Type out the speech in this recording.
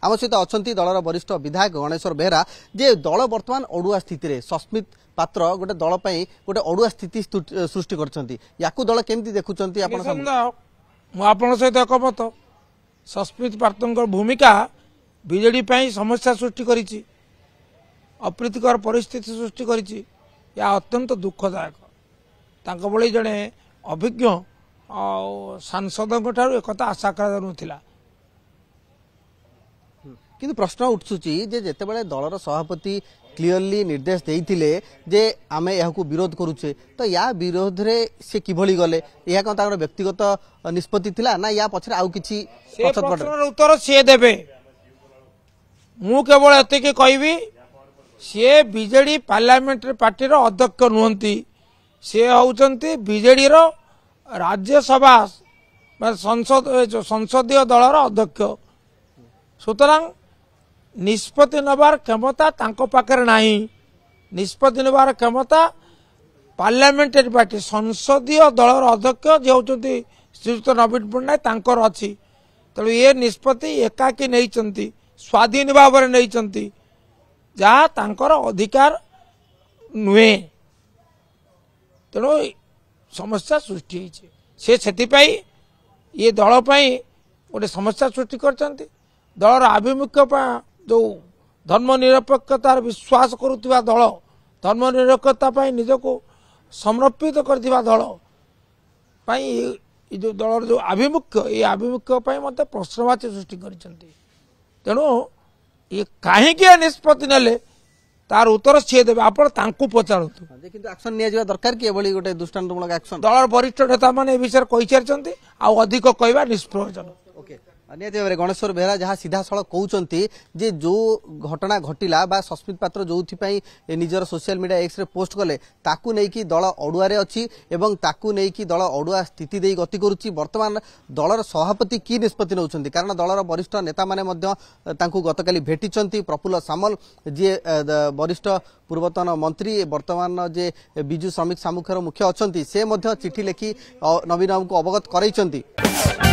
आम सहित अच्छा दलर वरिष्ठ विधायक गणेश्वर बेहरा जे दल बर्तमान अड़ुआ स्थित सस्मित पात्र गोटे दल गोटे अड़ुआ स्थिति सृष्टि कर दल केमती देखुं सहित एकमत सस्मित पात्र भूमिका बीजेडी समस्या सृष्टि करिछि अप्रीतिकर परिस्थिति सृष्टि करिछि या अत्यंत दुखदायक तांको बळे जणे अभिज्ञ सांसदों ठारू एक आशा करा किंतु प्रश्न उठुची जेते बळे दलर सभापति क्लियरली निर्देश देइथिले जे आमे याकू विरोध करूचे तो या विरोध रे से किभली गले या कोन ताकर व्यक्तिगत निष्पत्ति थिला ना या पछरे आउ किछि उत्तर से देबे मु केवल एतिके कहबी सी बीजेडी पार्लियामेंट्री पार्टी रो अध्यक्ष नुहंती सी होउचंती बीजेडी रो राज्यसभा संसदीय दलर अध्यक्ष सुतरां निष्पत्ति नबार क्षमता तांको पाखरे नाही निष्पत्ति नबार क्षमता पार्लियामेंट्री पार्टी संसदीय दलर अध्यक्ष जे होउचंती श्रीयुक्त नवीन पट्टनायक तांकर अछि तेणु ये निष्पत्ति एकाकी नैचंती स्वाधीन भाव में नहीं जहाँ तांकर अधिकार नुहे तेणु समस्या सृष्टि से ये दल गोटे समस्या सृष्टि कर दलर आभिमुख्य जो धर्मनिरपेक्षतार विश्वास करुवा दल धर्मनिरपेक्षता निजको समर्पित करथिबा दल जो दलर जो आभिमुख्य ये आभिमुख्य मत प्रश्नवाची सृष्टि करिसेंती तेणु ये कहीं निष्पत्ति नेले तार उत्तर सी देवे आप पचारतु एक्शन निया दरकार कि एभली गोटे दृष्टान्तमूलक एक्शन दलर वरिष्ठ नेता माने विषय कहि सारिसंती आ अधिक कहबा निष्प्रयोजन निहत भाव गणेश्वर बेहरा जहाँ सीधा सड़क कहते जे जो घटना घटिला बा सस्मित पात्र जो निजर social media X ray post कले ताकू नहीं दल अड़ुआरे अच्छी एवं ताकू नहीं दल अड़ुआ स्थिति दे गति करुच्ची वर्तमान दलर सभापति की निष्पत्ति नौकरी कारण दलर वरिष्ठ नेता माने गतकाली भेटी प्रफुल्ल सामल जी वरिष्ठ पूर्वतन मंत्री वर्तमान जे बिजु श्रमिक सामुख्यर मुख्य अच्छा से चिठी लिखि नवीन बाबू को अवगत कराई।